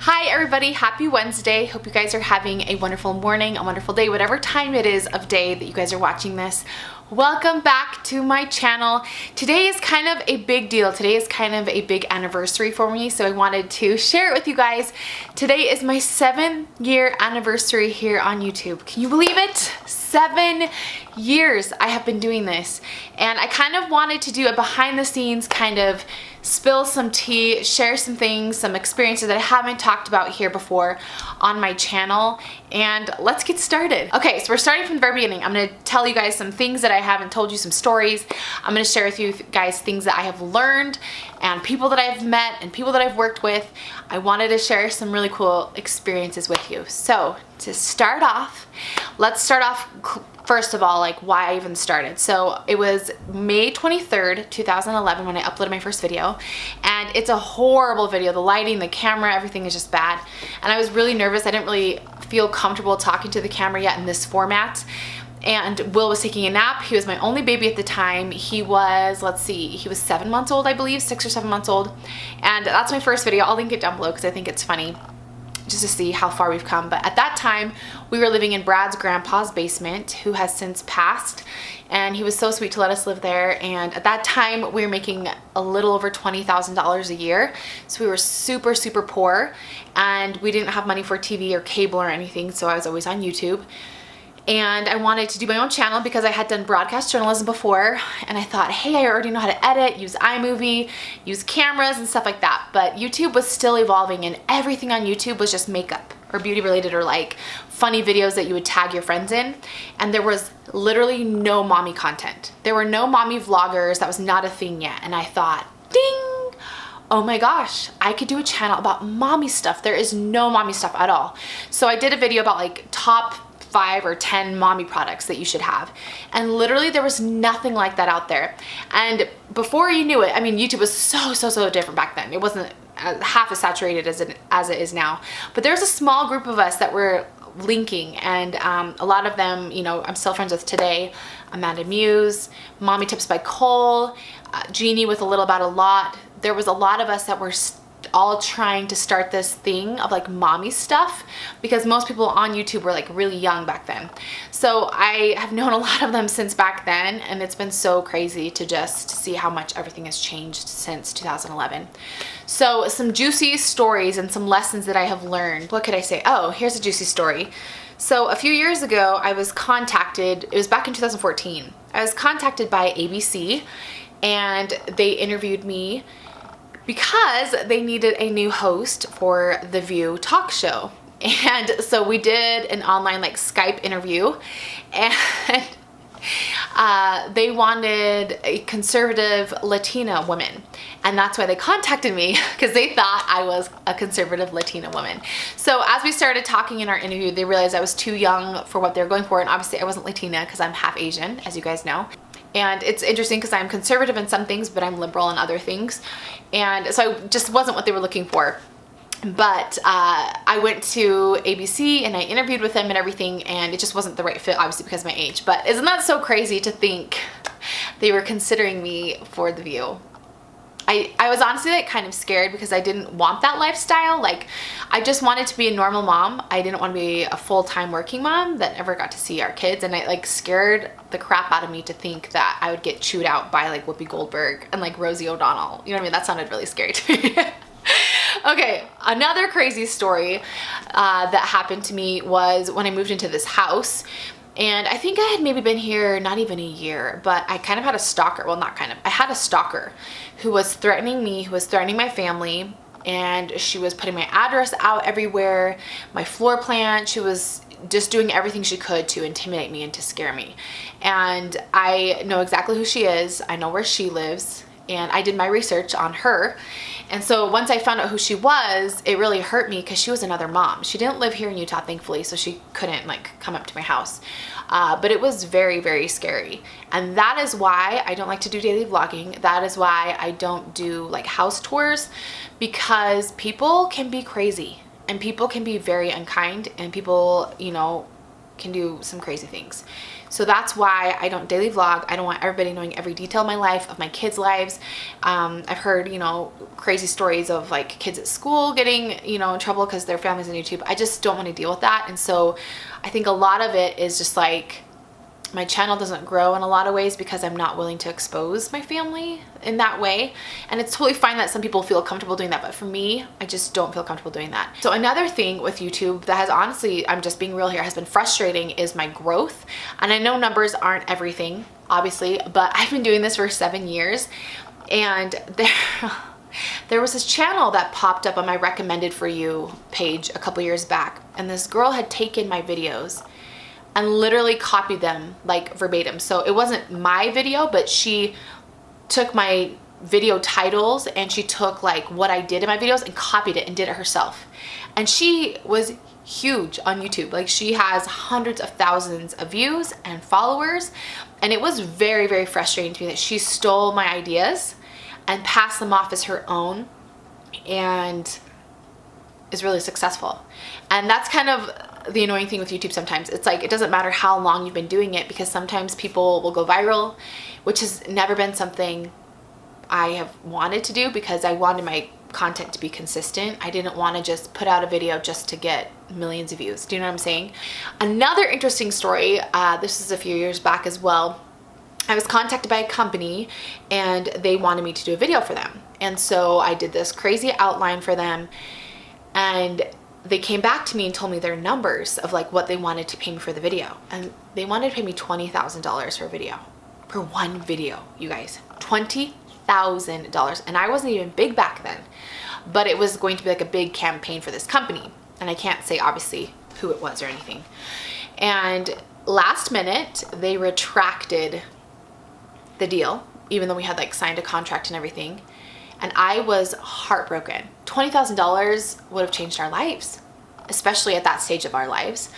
Hi everybody, happy Wednesday. Hope you guys are having a wonderful morning, a wonderful day, whatever time it is of day that you guys are watching this. Welcome back to my channel. Today is kind of a big deal. Today is kind of a big anniversary for me, so I wanted to share it with you guys. Today is my 7-year anniversary here on YouTube. Can you believe it? 7 years I have been doing this, and I kind of wanted to do a behind the scenes kind of spill some tea, share some things, some experiences that I haven't talked about here before on my channel, and let's get started. Okay, so we're starting from the very beginning. I'm gonna tell you guys some things that I haven't told you, some stories. I'm gonna share with you guys things that I have learned and people that I've met and people that I've worked with. I wanted to share some really cool experiences with you. So to start off, let's start off first of all, like why I even started. So it was May 23rd, 2011 when I uploaded my first video, and it's a horrible video. The lighting, the camera, everything is just bad. And I was really nervous. I didn't really feel comfortable talking to the camera yet in this format. And Will was taking a nap. He was my only baby at the time. He was, let's see, he was 7 months old, I believe, 6 or 7 months old. And that's my first video. I'll link it down below because I think it's funny, just to see how far we've come. But at that time, we were living in Brad's grandpa's basement, who has since passed, and he was so sweet to let us live there. And at that time, we were making a little over $20,000 a year, so we were super, super poor, and we didn't have money for TV or cable or anything, so I was always on YouTube. And I wanted to do my own channel because I had done broadcast journalism before, and I thought, hey, I already know how to edit, use iMovie, use cameras and stuff like that. But YouTube was still evolving, and everything on YouTube was just makeup or beauty related or like funny videos that you would tag your friends in. And there was literally no mommy content. There were no mommy vloggers. That was not a thing yet. And I thought, ding! Oh my gosh, I could do a channel about mommy stuff. There is no mommy stuff at all. So I did a video about like top 5 or 10 mommy products that you should have, and literally there was nothing like that out there. And before you knew it, I mean, YouTube was so different back then. It wasn't half as saturated as it is now, but there's a small group of us that were linking, and a lot of them, you know, I'm still friends with today. Amanda Muse, Mommy Tips by Cole, Jeannie with A Little About a Lot. There was a lot of us that were all trying to start this thing of like mommy stuff, because most people on YouTube were like really young back then. So I have known a lot of them since back then, and it's been so crazy to just see how much everything has changed since 2011. So some juicy stories and some lessons that I have learned. What could I say? Oh, here's a juicy story. So a few years ago, I was contacted, it was back in 2014, I was contacted by ABC, and they interviewed me because they needed a new host for The View talk show. And so we did an online like Skype interview, and they wanted a conservative Latina woman. And that's why they contacted me, because they thought I was a conservative Latina woman. So as we started talking in our interview, they realized I was too young for what they were going for. And obviously I wasn't Latina because I'm half Asian, as you guys know. And it's interesting because I'm conservative in some things, but I'm liberal in other things. And so I just wasn't what they were looking for. But I went to ABC and I interviewed with them and everything, and it just wasn't the right fit, obviously because of my age. But isn't that so crazy to think they were considering me for The View? I was honestly like kind of scared because I didn't want that lifestyle. Like, I just wanted to be a normal mom. I didn't want to be a full-time working mom that never got to see our kids, and it like scared the crap out of me to think that I would get chewed out by like Whoopi Goldberg and like Rosie O'Donnell. You know what I mean? That sounded really scary to me. Okay, another crazy story that happened to me was when I moved into this house. And I think I had maybe been here not even a year, but I kind of had a stalker. Well, not kind of. I had a stalker who was threatening me, who was threatening my family, and she was putting my address out everywhere, my floor plan. She was just doing everything she could to intimidate me and to scare me. And I know exactly who she is. I know where she lives, and I did my research on her. And so once I found out who she was, it really hurt me because she was another mom. She didn't live here in Utah, thankfully, so she couldn't like come up to my house. But it was very, very scary. And that is why I don't like to do daily vlogging. That is why I don't do like house tours, because people can be crazy and people can be very unkind, and people, you know, can do some crazy things. So that's why I don't daily vlog. I don't want everybody knowing every detail of my life, of my kids' lives. I've heard, you know, crazy stories of like kids at school getting, you know, in trouble because their family's on YouTube. I just don't want to deal with that. And so I think a lot of it is just like, my channel doesn't grow in a lot of ways because I'm not willing to expose my family in that way. And it's totally fine that some people feel comfortable doing that, but for me, I just don't feel comfortable doing that. So another thing with YouTube that has honestly, I'm just being real here, has been frustrating is my growth. And I know numbers aren't everything, obviously, but I've been doing this for 7 years, and there was this channel that popped up on my recommended for you page a couple years back, and this girl had taken my videos and literally copied them like verbatim. So it wasn't my video, but she took my video titles and she took like what I did in my videos and copied it and did it herself. And she was huge on YouTube. Like, she has hundreds of thousands of views and followers. And it was very, very frustrating to me that she stole my ideas and passed them off as her own and is really successful. And that's kind of the annoying thing with YouTube sometimes. It's like, it doesn't matter how long you've been doing it, because sometimes people will go viral, which has never been something I have wanted to do, because I wanted my content to be consistent. I didn't want to just put out a video just to get millions of views. Do you know what I'm saying? Another interesting story, this is a few years back as well. I was contacted by a company and they wanted me to do a video for them. And so I did this crazy outline for them, and they came back to me and told me their numbers of like what they wanted to pay me for the video. And they wanted to pay me $20,000 for a video, for one video, you guys. $20,000. And I wasn't even big back then, but it was going to be like a big campaign for this company. And I can't say obviously who it was or anything. And last minute, they retracted the deal, even though we had like signed a contract and everything. And I was heartbroken. $20,000 would have changed our lives, especially at that stage of our lives.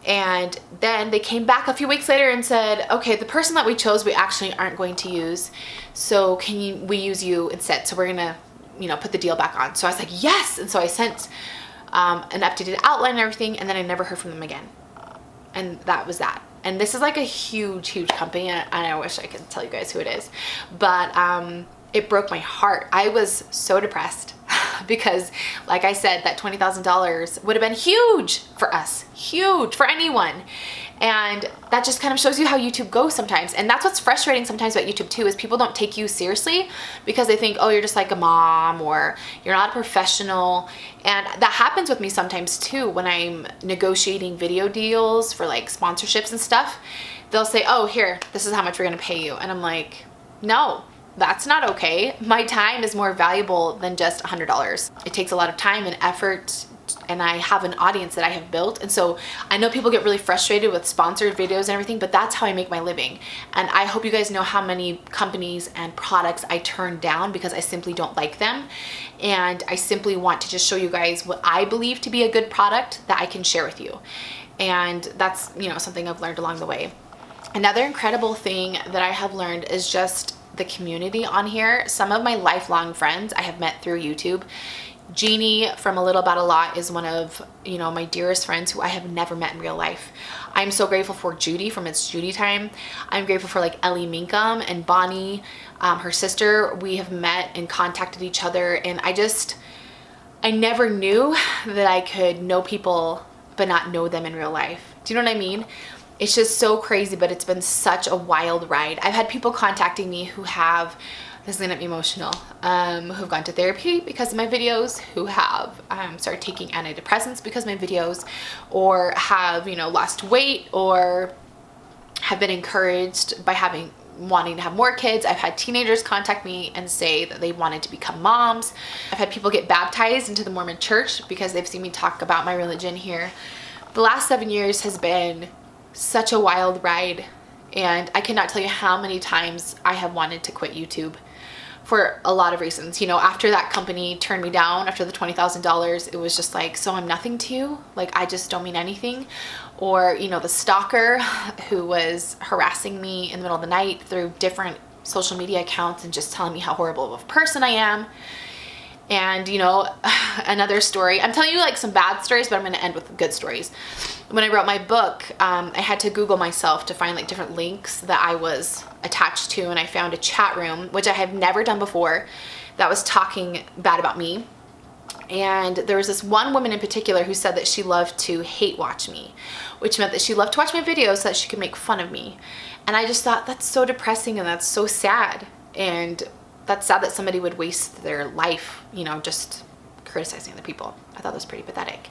And then they came back a few weeks later and said, okay, the person that we chose, we actually aren't going to use. So we use you instead? So we're gonna, you know, put the deal back on. So I was like, yes. And so I sent an updated outline and everything, and then I never heard from them again. And that was that. And this is like a huge, huge company, and I wish I could tell you guys who it is, but it broke my heart. I was so depressed because, like I said, that $20,000 would have been huge for us, huge for anyone. And that just kind of shows you how YouTube goes sometimes. And that's what's frustrating sometimes about YouTube too, is people don't take you seriously because they think, oh, you're just like a mom, or you're not a professional. And that happens with me sometimes too when I'm negotiating video deals for like sponsorships and stuff. They'll say, oh, here, this is how much we're gonna pay you. And I'm like, no, that's not okay. My time is more valuable than just $100. It takes a lot of time and effort, and I have an audience that I have built. And so I know people get really frustrated with sponsored videos and everything, but that's how I make my living. And I hope you guys know how many companies and products I turn down because I simply don't like them. And I simply want to just show you guys what I believe to be a good product that I can share with you. And that's, you know, something I've learned along the way. Another incredible thing that I have learned is just the community on here. Some of my lifelong friends I have met through YouTube. Jeannie from A Little About a Lot is one of, you know, my dearest friends who I have never met in real life. I'm so grateful for Judy from It's Judy Time. I'm grateful for like Ellie Minkum and Bonnie, her sister. We have met and contacted each other, and I never knew that I could know people but not know them in real life. Do you know what I mean? It's just so crazy, but it's been such a wild ride. I've had people contacting me who have, this is gonna be emotional, who've gone to therapy because of my videos, who have started taking antidepressants because of my videos, or have, you know, lost weight, or have been encouraged by wanting to have more kids. I've had teenagers contact me and say that they wanted to become moms. I've had people get baptized into the Mormon church because they've seen me talk about my religion here. The last 7 years has been such a wild ride, and I cannot tell you how many times I have wanted to quit YouTube for a lot of reasons. You know, after that company turned me down, after the $20,000, it was just like, so I'm nothing to you? Like, I just don't mean anything? Or, you know, the stalker who was harassing me in the middle of the night through different social media accounts and just telling me how horrible of a person I am. And you know, another story, I'm telling you like some bad stories, but I'm going to end with good stories. When I wrote my book, I had to Google myself to find like different links that I was attached to, and I found a chat room, which I have never done before, that was talking bad about me. And there was this one woman in particular who said that she loved to hate watch me, which meant that she loved to watch my videos so that she could make fun of me. And I just thought, that's so depressing and that's so sad. And that's sad that somebody would waste their life, you know, just criticizing other people. I thought that was pretty pathetic.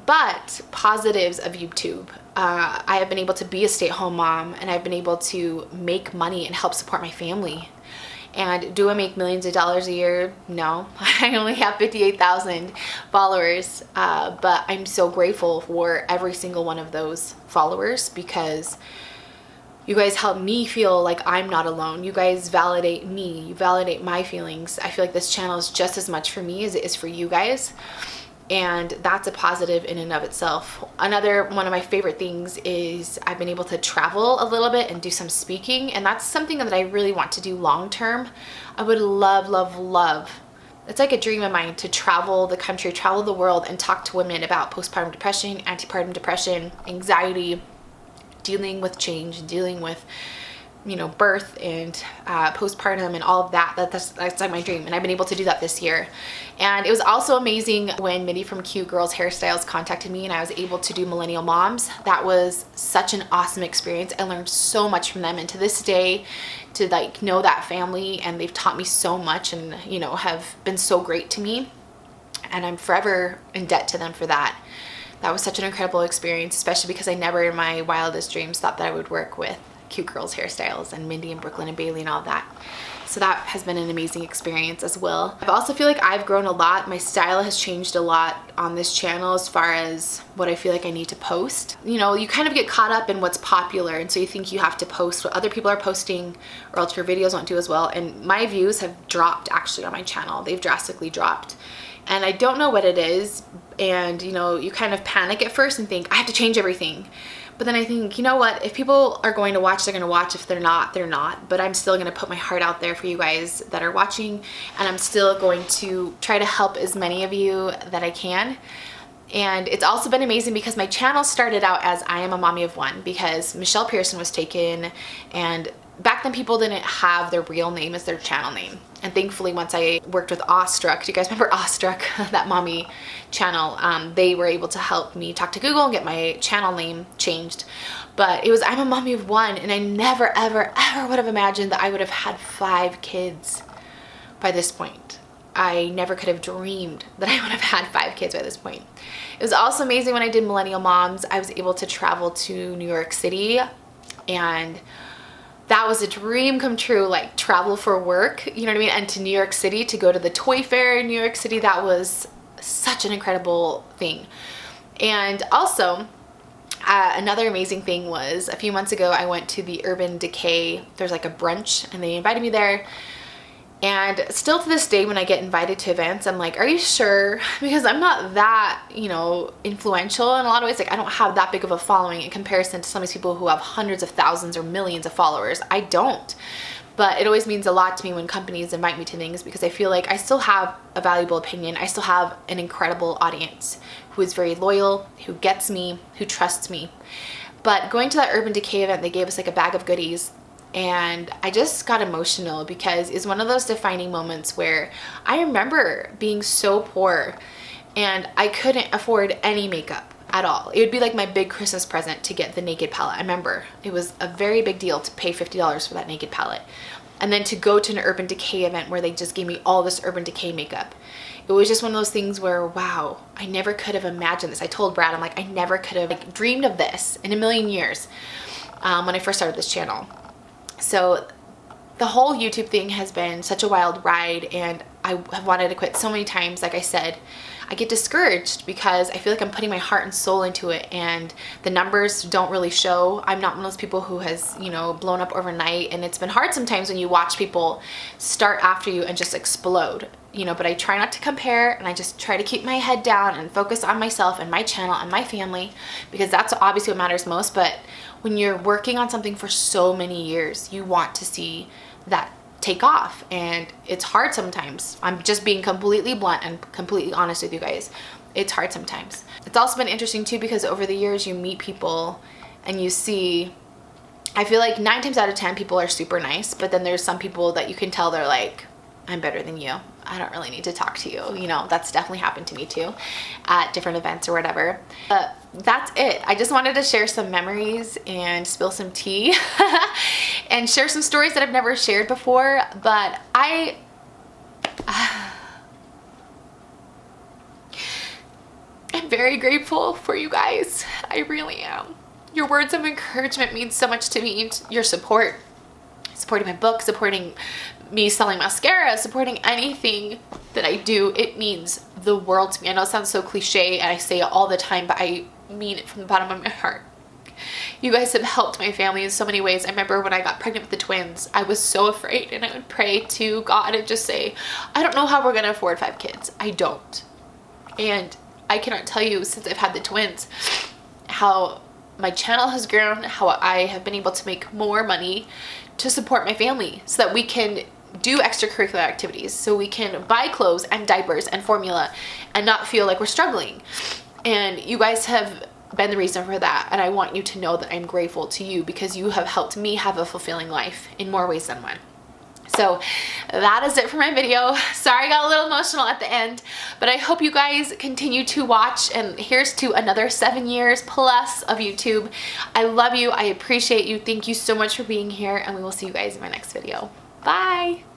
But positives of YouTube, I have been able to be a stay-at-home mom, and I've been able to make money and help support my family. And do I make millions of dollars a year? No, I only have 58,000 followers, but I'm so grateful for every single one of those followers, because you guys help me feel like I'm not alone. You guys validate me. You validate my feelings. I feel like this channel is just as much for me as it is for you guys. And that's a positive in and of itself. Another one of my favorite things is I've been able to travel a little bit and do some speaking. And that's something that I really want to do long term. I would love, love, love. It's like a dream of mine to travel the country, travel the world, and talk to women about postpartum depression, antepartum depression, anxiety, dealing with change, dealing with, you know, birth and postpartum and all of that. That's like my dream, and I've been able to do that this year. And it was also amazing when Mindy from Cute Girls Hairstyles contacted me and I was able to do Millennial Moms. That was such an awesome experience. I learned so much from them, and to this day, to like know that family, and they've taught me so much and, you know, have been so great to me, and I'm forever in debt to them for that. That was such an incredible experience, especially because I never in my wildest dreams thought that I would work with Cute Girls Hairstyles and Mindy and Brooklyn and Bailey and all that. So that has been an amazing experience as well. I also feel like I've grown a lot. My style has changed a lot on this channel as far as what I feel like I need to post. You know, you kind of get caught up in what's popular, and so you think you have to post what other people are posting or else your videos won't do as well. And my views have dropped actually on my channel. They've drastically dropped. And I don't know what it is. And, you know, you kind of panic at first and think, I have to change everything. But then I think, you know what? If people are going to watch, they're going to watch. If they're not, they're not. But I'm still going to put my heart out there for you guys that are watching. And I'm still going to try to help as many of you that I can. And it's also been amazing because my channel started out as I Am a Mommy of One, because Michelle Pearson was taken, and back then people didn't have their real name as their channel name. And thankfully, once I worked with Awestruck, do you guys remember Awestruck, that mommy channel? They were able to help me talk to Google and get my channel name changed. But it was I'm a Mommy of One, and I never, ever, ever would have imagined that I would have had 5 kids by this point. I never could have dreamed that I would have had 5 kids by this point. It was also amazing when I did Millennial Moms. I was able to travel to New York City, and that was a dream come true, like travel for work, you know what I mean? And to New York City to go to the toy fair in New York City, that was such an incredible thing. And also, another amazing thing was a few months ago, I went to the Urban Decay. There's like a brunch, and they invited me there. And still to this day, when I get invited to events, I'm like, are you sure? Because I'm not that, you know, influential in a lot of ways. Like, I don't have that big of a following in comparison to some of these people who have hundreds of thousands or millions of followers. I don't. But it always means a lot to me when companies invite me to things, because I feel like I still have a valuable opinion. I still have an incredible audience who is very loyal, who gets me, who trusts me. But going to that Urban Decay event, they gave us like a bag of goodies. And I just got emotional because it's one of those defining moments where I remember being so poor and I couldn't afford any makeup at all. It would be like my big Christmas present to get the Naked palette. I remember it was a very big deal to pay $50 for that Naked palette. And then to go to an Urban Decay event where they just gave me all this Urban Decay makeup. It was just one of those things where, wow, I never could have imagined this. I told Brad, I'm like, I never could have like dreamed of this in a million years when I first started this channel. So the whole YouTube thing has been such a wild ride, and I have wanted to quit so many times. Like I said, I get discouraged because I feel like I'm putting my heart and soul into it, and the numbers don't really show. I'm not one of those people who has, you know, blown up overnight, and it's been hard sometimes when you watch people start after you and just explode, you know, but I try not to compare, and I just try to keep my head down and focus on myself and my channel and my family, because that's obviously what matters most. But when you're working on something for so many years, you want to see that take off, and it's hard sometimes. I'm just being completely blunt and completely honest with you guys. It's hard sometimes. It's also been interesting too, because over the years you meet people and you see, I feel like 9 times out of 10 people are super nice, but then there's some people that you can tell they're like, I'm better than you. I don't really need to talk to you. You know, that's definitely happened to me too at different events or whatever. But that's it. I just wanted to share some memories and spill some tea and share some stories that I've never shared before. But I'm very grateful for you guys. I really am. Your words of encouragement mean so much to me. Your support, supporting my book, supporting me selling mascara, supporting anything that I do, it means the world to me. I know it sounds so cliche and I say it all the time, but I mean it from the bottom of my heart. You guys have helped my family in so many ways. I remember when I got pregnant with the twins, I was so afraid, and I would pray to God and just say, I don't know how we're gonna afford 5 kids. I don't. And I cannot tell you, since I've had the twins, how my channel has grown, how I have been able to make more money to support my family so that we can do extracurricular activities, so we can buy clothes and diapers and formula and not feel like we're struggling. And you guys have been the reason for that, and I want you to know that I'm grateful to you, because you have helped me have a fulfilling life in more ways than one. So that is it for my video. Sorry I got a little emotional at the end, but I hope you guys continue to watch, and here's to another 7 years plus of YouTube. I love you. I appreciate you. Thank you so much for being here, and we will see you guys in my next video. Bye.